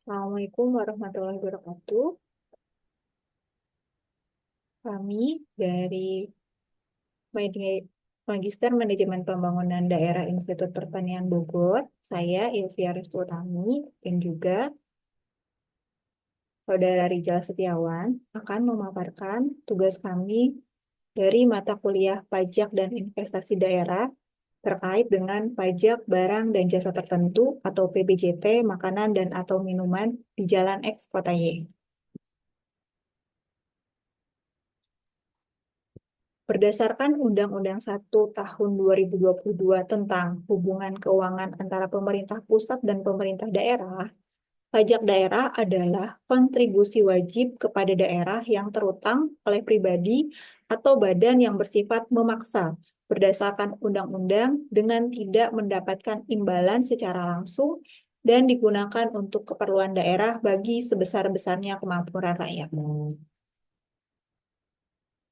Assalamualaikum warahmatullahi wabarakatuh. Kami dari Magister Manajemen Pembangunan Daerah Institut Pertanian Bogor, saya Ilvia Restuutami, dan juga Saudara Rijal Setiawan akan memaparkan tugas kami dari mata kuliah Pajak dan Investasi Daerah terkait dengan pajak barang dan jasa tertentu atau PBJT, makanan dan atau minuman di Jalan X Kota Y. Berdasarkan Undang-Undang 1 Tahun 2022 tentang hubungan keuangan antara pemerintah pusat dan pemerintah daerah, pajak daerah adalah kontribusi wajib kepada daerah yang terutang oleh pribadi atau badan yang bersifat memaksa berdasarkan undang-undang dengan tidak mendapatkan imbalan secara langsung dan digunakan untuk keperluan daerah bagi sebesar-besarnya kemampuan rakyat.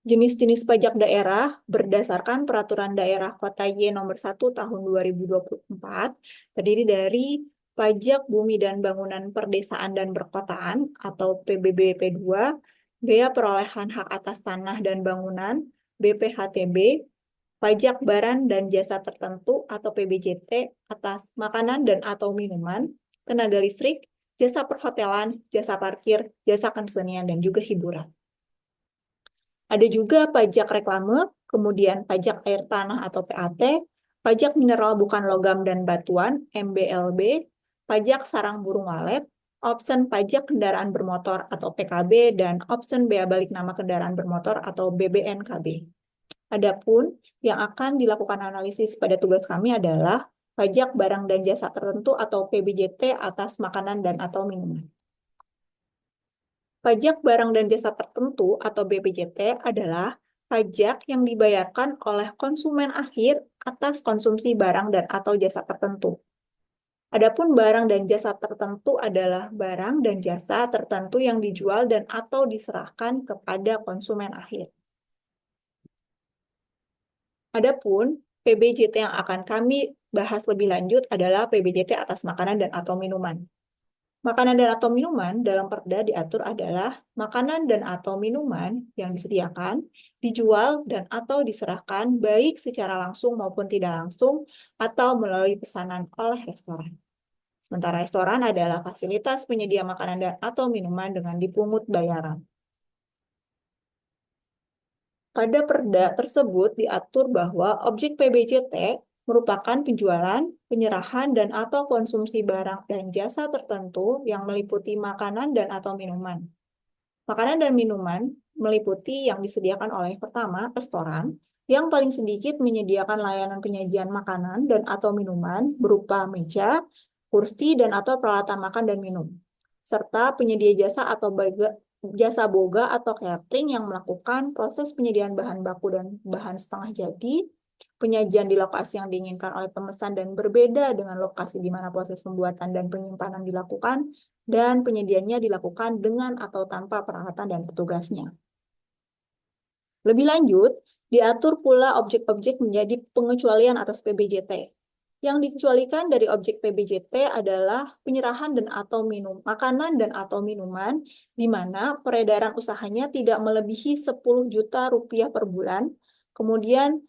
Jenis-jenis pajak daerah berdasarkan Peraturan Daerah Kota Y Nomor 1 Tahun 2024 terdiri dari pajak bumi dan bangunan perdesaan dan perkotaan atau PBBP2, bea perolehan hak atas tanah dan bangunan BPHTB, pajak barang dan jasa tertentu atau PBJT atas makanan dan atau minuman, tenaga listrik, jasa perhotelan, jasa parkir, jasa kesenian dan juga hiburan. Ada juga pajak reklame, kemudian pajak air tanah atau PAT, pajak mineral bukan logam dan batuan MBLB, pajak sarang burung walet, opsen pajak kendaraan bermotor atau PKB, dan opsen bea balik nama kendaraan bermotor atau BBNKB. Adapun yang akan dilakukan analisis pada tugas kami adalah pajak barang dan jasa tertentu atau PBJT atas makanan dan atau minuman. Pajak barang dan jasa tertentu atau BPJT adalah pajak yang dibayarkan oleh konsumen akhir atas konsumsi barang dan atau jasa tertentu. Adapun barang dan jasa tertentu adalah barang dan jasa tertentu yang dijual dan atau diserahkan kepada konsumen akhir. Adapun PBJT yang akan kami bahas lebih lanjut adalah PBJT atas makanan dan atau minuman. Makanan dan atau minuman dalam Perda diatur adalah makanan dan atau minuman yang disediakan, dijual, dan atau diserahkan baik secara langsung maupun tidak langsung atau melalui pesanan oleh restoran. Sementara restoran adalah fasilitas penyedia makanan dan atau minuman dengan dipungut bayaran. Pada Perda tersebut diatur bahwa objek PBJT merupakan penjualan, penyerahan, dan atau konsumsi barang dan jasa tertentu yang meliputi makanan dan atau minuman. Makanan dan minuman meliputi yang disediakan oleh pertama, restoran, yang paling sedikit menyediakan layanan penyajian makanan dan atau minuman berupa meja, kursi, dan atau peralatan makan dan minum. Serta penyedia jasa atau jasa boga atau catering yang melakukan proses penyediaan bahan baku dan bahan setengah jadi, penyajian di lokasi yang diinginkan oleh pemesan dan berbeda dengan lokasi di mana proses pembuatan dan penyimpanan dilakukan, dan penyediaannya dilakukan dengan atau tanpa peralatan dan petugasnya. Lebih lanjut, diatur pula objek-objek menjadi pengecualian atas PBJT. Yang dikecualikan dari objek PBJT adalah penyerahan dan atau makanan dan atau minuman, di mana peredaran usahanya tidak melebihi 10 juta rupiah per bulan. Kemudian,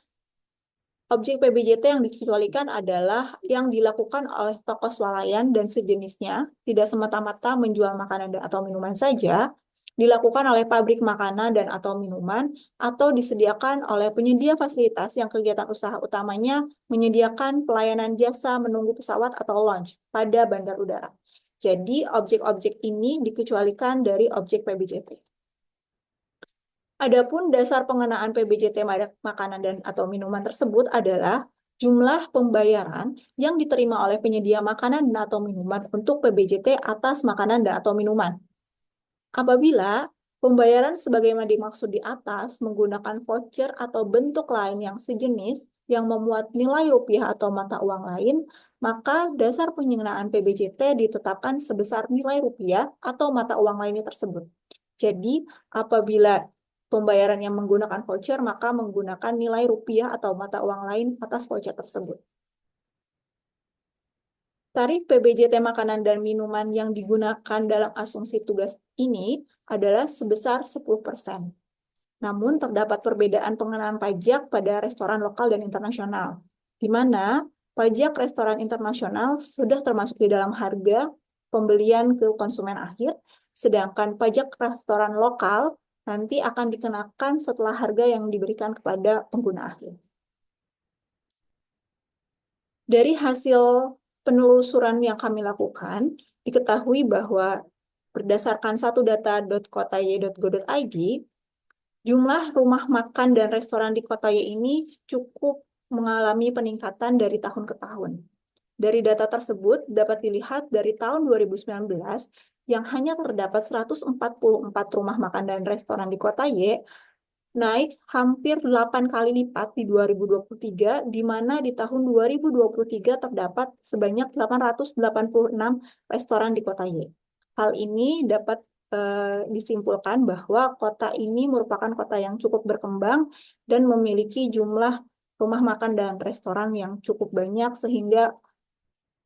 objek PBJT yang dikecualikan adalah yang dilakukan oleh toko swalayan dan sejenisnya, tidak semata-mata menjual makanan dan atau minuman saja, dilakukan oleh pabrik makanan dan atau minuman, atau disediakan oleh penyedia fasilitas yang kegiatan usaha utamanya menyediakan pelayanan jasa menunggu pesawat atau launch pada bandar udara. Jadi, objek-objek ini dikecualikan dari objek PBJT. Adapun dasar pengenaan PBJT makanan dan atau minuman tersebut adalah jumlah pembayaran yang diterima oleh penyedia makanan dan atau minuman untuk PBJT atas makanan dan atau minuman. Apabila pembayaran sebagaimana dimaksud di atas menggunakan voucher atau bentuk lain yang sejenis yang memuat nilai rupiah atau mata uang lain, maka dasar pengenaan PBJT ditetapkan sebesar nilai rupiah atau mata uang lainnya tersebut. Jadi, apabila pembayaran yang menggunakan voucher, maka menggunakan nilai rupiah atau mata uang lain atas voucher tersebut. Tarif PBJT makanan dan minuman yang digunakan dalam asumsi tugas ini adalah sebesar 10%. Namun terdapat perbedaan pengenaan pajak pada restoran lokal dan internasional, di mana pajak restoran internasional sudah termasuk di dalam harga pembelian ke konsumen akhir, sedangkan pajak restoran lokal nanti akan dikenakan setelah harga yang diberikan kepada pengguna akhir. Dari hasil penelusuran yang kami lakukan, diketahui bahwa berdasarkan satudata.kotaye.go.id, jumlah rumah makan dan restoran di kota Y ini cukup mengalami peningkatan dari tahun ke tahun. Dari data tersebut dapat dilihat dari tahun 2019 yang hanya terdapat 144 rumah makan dan restoran di kota Y, naik hampir 8 kali lipat di 2023, di mana di tahun 2023 terdapat sebanyak 886 restoran di kota Y. Hal ini dapat disimpulkan bahwa kota ini merupakan kota yang cukup berkembang dan memiliki jumlah rumah makan dan restoran yang cukup banyak sehingga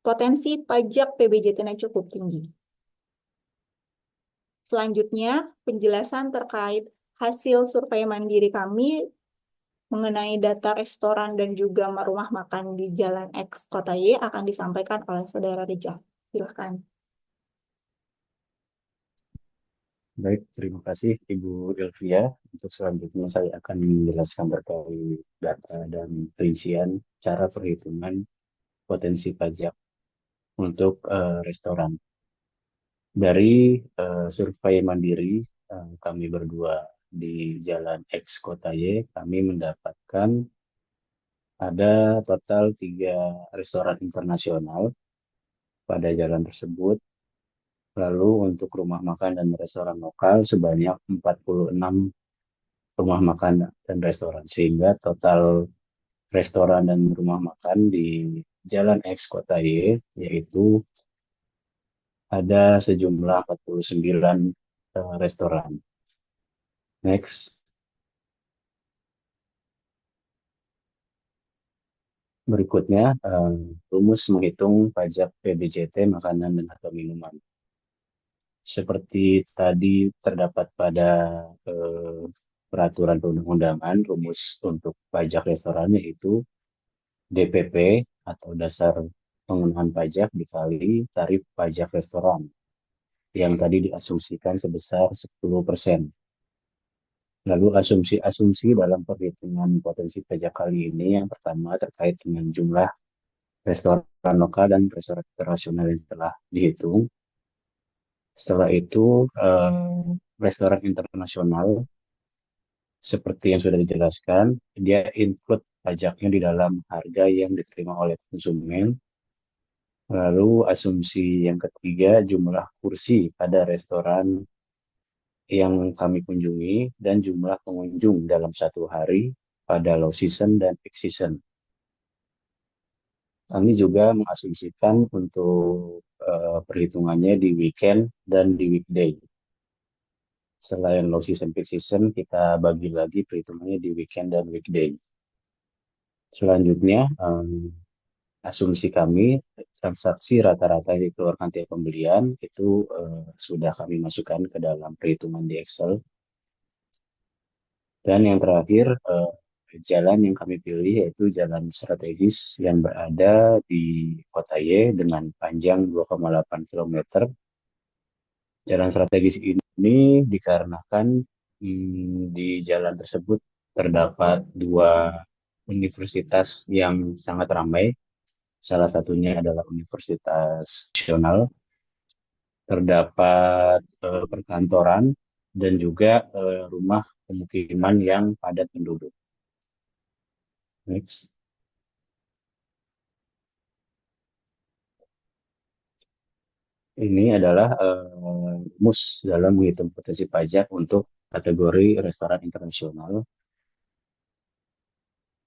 potensi pajak PBJT-nya cukup tinggi. Selanjutnya, penjelasan terkait hasil survei mandiri kami mengenai data restoran dan juga rumah makan di Jalan X Kota Y akan disampaikan oleh Saudara Rijal. Silakan. Baik, terima kasih Ibu Elvia. Untuk selanjutnya saya akan menjelaskan terkait data dan perincian cara perhitungan potensi pajak untuk restoran. Dari survei mandiri kami berdua di Jalan X Kota Y, kami mendapatkan ada total 3 restoran internasional pada jalan tersebut. Lalu untuk rumah makan dan restoran lokal sebanyak 46 rumah makan dan restoran. Sehingga total restoran dan rumah makan di Jalan X Kota Y yaitu ada sejumlah 49 restoran. Next. Berikutnya, rumus menghitung pajak PBJT makanan dan atau minuman. Seperti tadi terdapat pada peraturan perundang-undangan, rumus untuk pajak restoran yaitu DPP atau dasar pengenaan pajak dikali tarif pajak restoran yang tadi diasumsikan sebesar 10%. Lalu asumsi-asumsi dalam perhitungan potensi pajak kali ini yang pertama terkait dengan jumlah restoran lokal dan restoran internasional yang telah dihitung. Setelah itu, restoran internasional seperti yang sudah dijelaskan, dia include pajaknya di dalam harga yang diterima oleh konsumen. Lalu asumsi yang ketiga, jumlah kursi pada restoran yang kami kunjungi dan jumlah pengunjung dalam satu hari pada low season dan peak season. Kami juga mengasumsikan untuk perhitungannya di weekend dan di weekday. Selain low season, peak season, kita bagi lagi perhitungannya di weekend dan weekday. Selanjutnya, asumsi kami, transaksi rata-rata yang dikeluarkan tiap pembelian, itu sudah kami masukkan ke dalam perhitungan di Excel. Dan yang terakhir, jalan yang kami pilih yaitu jalan strategis yang berada di Kota Y dengan panjang 2,8 km. Jalan strategis ini dikarenakan di jalan tersebut terdapat 2 universitas yang sangat ramai. Salah satunya adalah Universitas Nasional. Terdapat perkantoran dan juga rumah pemukiman yang padat penduduk. Next. Ini adalah rumus dalam menghitung potensi pajak untuk kategori restoran internasional.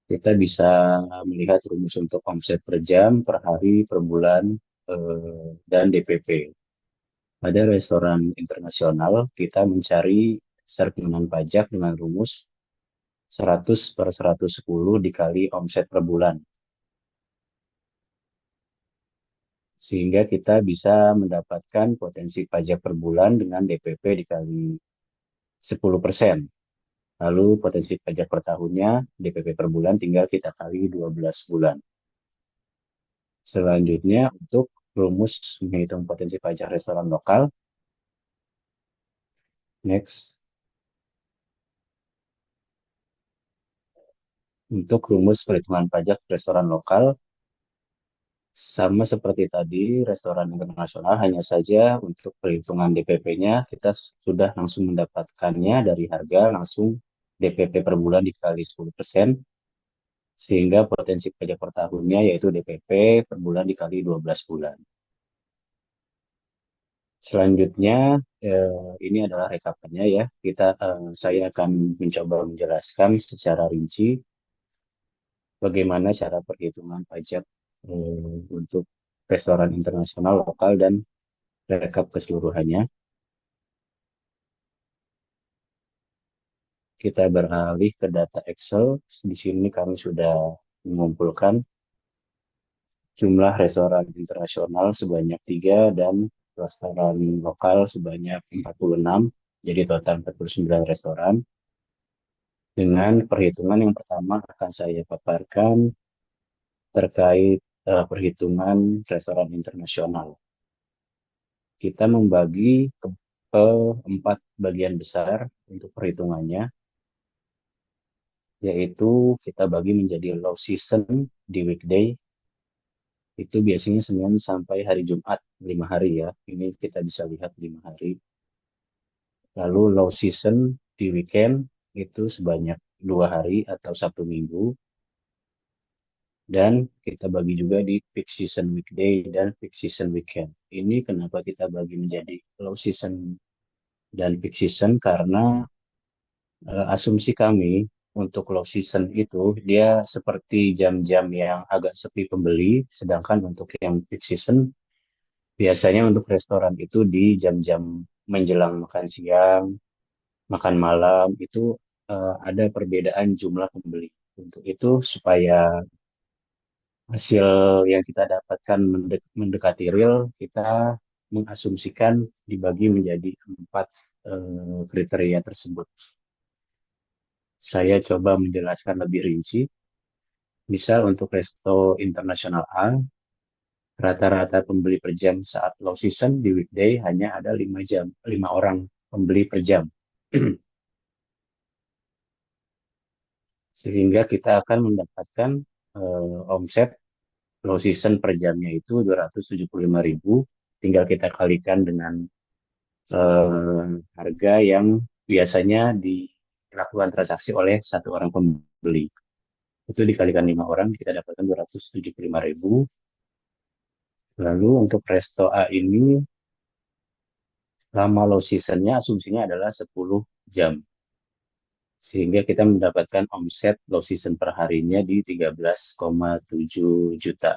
Kita bisa melihat rumus untuk omset per jam, per hari, per bulan, dan DPP. Pada restoran internasional, kita mencari dasar pengenaan pajak dengan rumus 100 per 110 dikali omset per bulan. Sehingga kita bisa mendapatkan potensi pajak per bulan dengan DPP dikali 10%. Lalu potensi pajak per tahunnya, DPP per bulan tinggal kita kali 12 bulan. Selanjutnya untuk rumus menghitung potensi pajak restoran lokal. Next. Untuk rumus perhitungan pajak restoran lokal, sama seperti tadi, restoran internasional hanya saja untuk perhitungan DPP-nya kita sudah langsung mendapatkannya dari harga langsung DPP per bulan dikali 10%, sehingga potensi pajak per tahunnya yaitu DPP per bulan dikali 12 bulan. Selanjutnya, ini adalah rekapannya ya. Saya akan mencoba menjelaskan secara rinci bagaimana cara perhitungan pajak untuk restoran internasional, lokal, dan rekap keseluruhannya. Kita beralih ke data Excel. Di sini kami sudah mengumpulkan jumlah restoran internasional sebanyak 3 dan restoran lokal sebanyak 46. Jadi total 49 restoran. Dengan perhitungan yang pertama akan saya paparkan terkait perhitungan restoran internasional. Kita membagi ke 4 bagian besar untuk perhitungannya, yaitu kita bagi menjadi low season di weekday, itu biasanya Senin sampai hari Jumat, 5 hari ya. Ini kita bisa lihat 5 hari. Lalu low season di weekend itu sebanyak 2 hari atau Sabtu Minggu. Dan kita bagi juga di peak season weekday dan peak season weekend. Ini kenapa kita bagi menjadi low season dan peak season, karena asumsi kami untuk low season itu dia seperti jam-jam yang agak sepi pembeli, sedangkan untuk yang peak season biasanya untuk restoran itu di jam-jam menjelang makan siang, makan malam itu ada perbedaan jumlah pembeli. Untuk itu supaya hasil yang kita dapatkan mendekati real, kita mengasumsikan dibagi menjadi 4 kriteria tersebut. Saya coba menjelaskan lebih rinci. Misal untuk resto internasional A, rata-rata pembeli per jam saat low season di weekday hanya ada 5 orang pembeli per jam. Sehingga kita akan mendapatkan omset low season per jamnya itu 275.000. Tinggal kita kalikan dengan harga yang biasanya dilakukan transaksi oleh 1 orang pembeli. Itu dikalikan 5 orang, kita dapatkan 275.000. Lalu untuk resto A ini, lama low seasonnya asumsinya adalah 10 jam. Sehingga kita mendapatkan omset low season per harinya di 13,7 juta.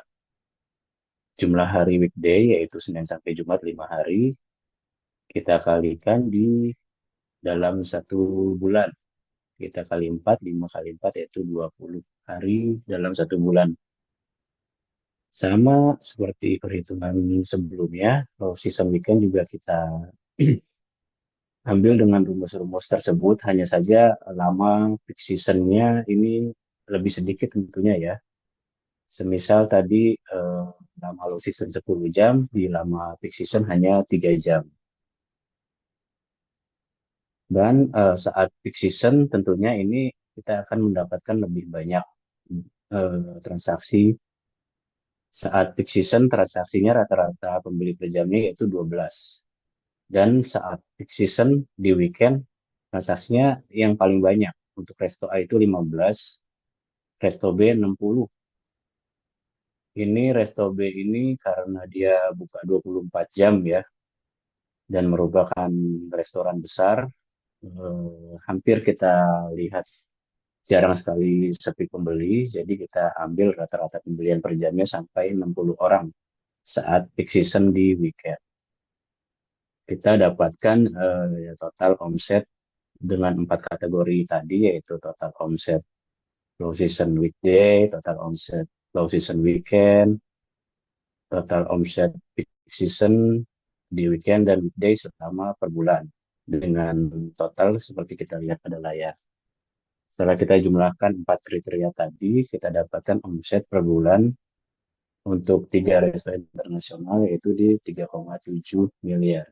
Jumlah hari weekday yaitu Senin sampai Jumat 5 hari, kita kalikan di dalam 1 bulan. Kita kali 4, 5 kali 4 yaitu 20 hari dalam 1 bulan. Sama seperti perhitungan sebelumnya, low season weekend juga kita ambil dengan rumus-rumus tersebut, hanya saja lama peak seasonnya ini lebih sedikit tentunya ya. Semisal tadi lama low season 10 jam, di lama peak season hanya 3 jam. Dan saat peak season tentunya ini kita akan mendapatkan lebih banyak transaksi. Saat peak season transaksinya rata-rata pembeli per jamnya yaitu 12. Dan saat peak season di weekend transaksinya yang paling banyak. Untuk resto A itu 15, resto B 60. Ini resto B ini karena dia buka 24 jam ya, dan merupakan restoran besar, hampir kita lihat jarang sekali sepi pembeli, jadi kita ambil rata-rata pembelian per jamnya sampai 60 orang saat peak season di weekend. Kita dapatkan total omset dengan 4 kategori tadi, yaitu total omset low season weekday, total omset low season weekend, total omset peak season di weekend dan weekday selama per bulan. Dengan total seperti kita lihat pada layar. Setelah kita jumlahkan 4 kriteria tadi, kita dapatkan omset per bulan untuk 3 restoran internasional yaitu di 3,7 miliar.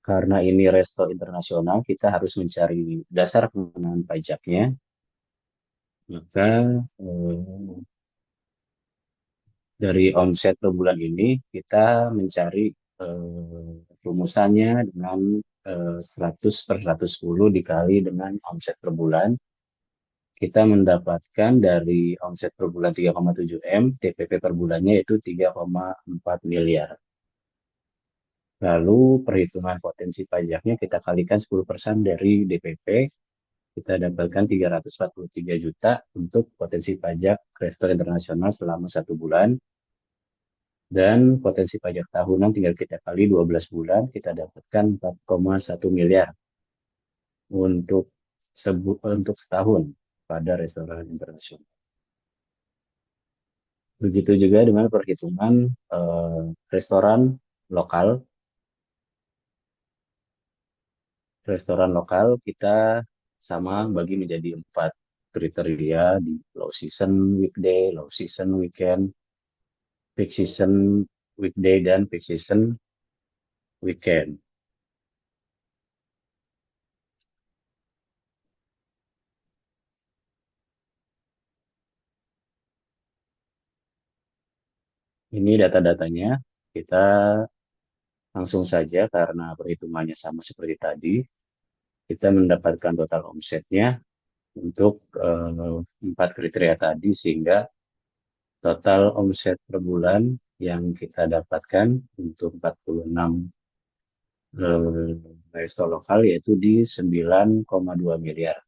Karena ini resto internasional, kita harus mencari dasar pengenaan pajaknya. Maka dari omset per bulan ini, kita mencari rumusannya dengan 100 per 110 dikali dengan omset per bulan. Kita mendapatkan dari omset per bulan 3,7 M, DPP per bulannya itu 3,4 miliar. Lalu perhitungan potensi pajaknya kita kalikan 10% dari DPP, kita dapatkan 343 juta untuk potensi pajak restoran internasional selama 1 bulan. Dan potensi pajak tahunan tinggal kita kali 12 bulan, kita dapatkan 4,1 miliar untuk setahun pada restoran internasional. Begitu juga dengan perhitungan restoran lokal. Restoran lokal kita sama bagi menjadi 4 kriteria di low season weekday, low season weekend, peak season weekday, dan peak season weekend. Ini data-datanya. Kita langsung saja karena perhitungannya sama seperti tadi. Kita mendapatkan total omsetnya untuk 4 kriteria tadi, sehingga total omset per bulan yang kita dapatkan untuk 46 resto lokal yaitu di 9,2 miliar.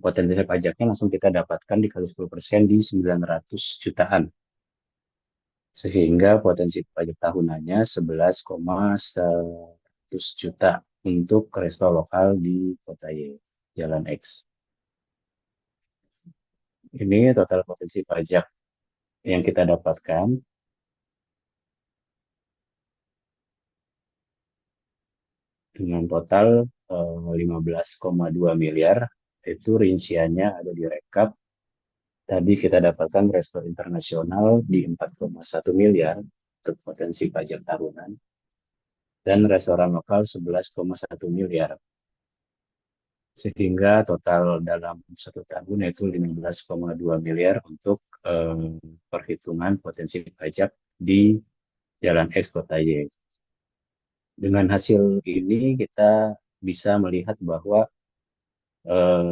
Potensi pajaknya langsung kita dapatkan dikali 10% di 900 jutaan. Sehingga potensi pajak tahunannya 11,1 juta untuk resto lokal di Kota Y, Jalan X. Ini total potensi pajak yang kita dapatkan. Dengan total 15,2 miliar, itu rinciannya ada di rekap. Tadi kita dapatkan restoran internasional di 4,1 miliar untuk potensi pajak tahunan, dan restoran lokal 11,1 miliar. Sehingga total dalam 1 tahun yaitu 15,2 miliar untuk perhitungan potensi pajak di Jalan X Kota Y. Dengan hasil ini kita bisa melihat bahwa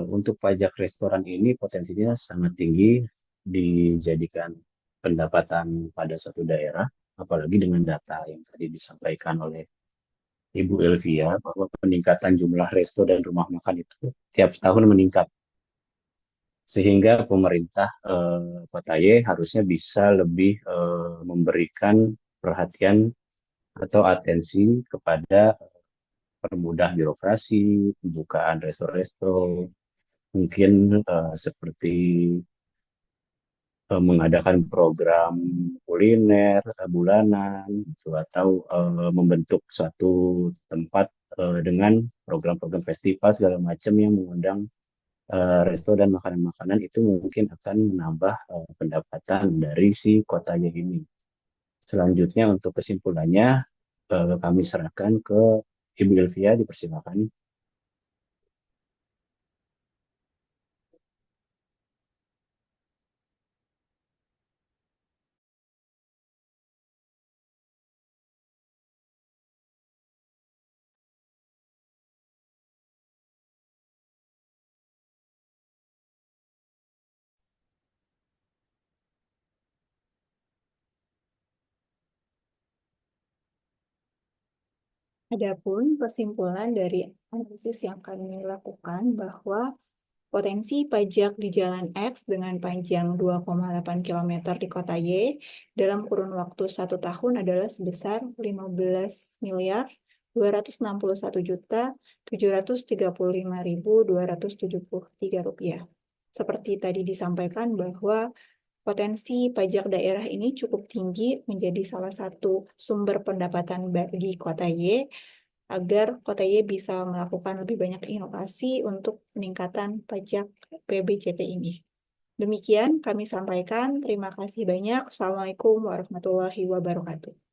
untuk pajak restoran ini potensinya sangat tinggi dijadikan pendapatan pada suatu daerah, apalagi dengan data yang tadi disampaikan oleh Ibu Elvia bahwa peningkatan jumlah resto dan rumah makan itu tiap tahun meningkat. Sehingga pemerintah Kota Y harusnya bisa lebih memberikan perhatian atau atensi kepada permudah birokrasi, pembukaan resto-resto, mungkin seperti mengadakan program kuliner bulanan, gitu, atau membentuk suatu tempat dengan program-program festival segala macam yang mengundang resto dan makanan-makanan, itu mungkin akan menambah pendapatan dari si kotanya ini. Selanjutnya untuk kesimpulannya kami serahkan ke Ibu Elvia, dipersilakan. Adapun kesimpulan dari analisis yang kami lakukan bahwa potensi pajak di Jalan X dengan panjang 2,8 km di Kota Y dalam kurun waktu 1 tahun adalah sebesar 15 miliar Rp261.735.273 Seperti tadi disampaikan bahwa potensi pajak daerah ini cukup tinggi menjadi salah satu sumber pendapatan bagi Kota Y agar Kota Y bisa melakukan lebih banyak inovasi untuk peningkatan pajak PBJT ini. Demikian kami sampaikan. Terima kasih banyak. Assalamualaikum warahmatullahi wabarakatuh.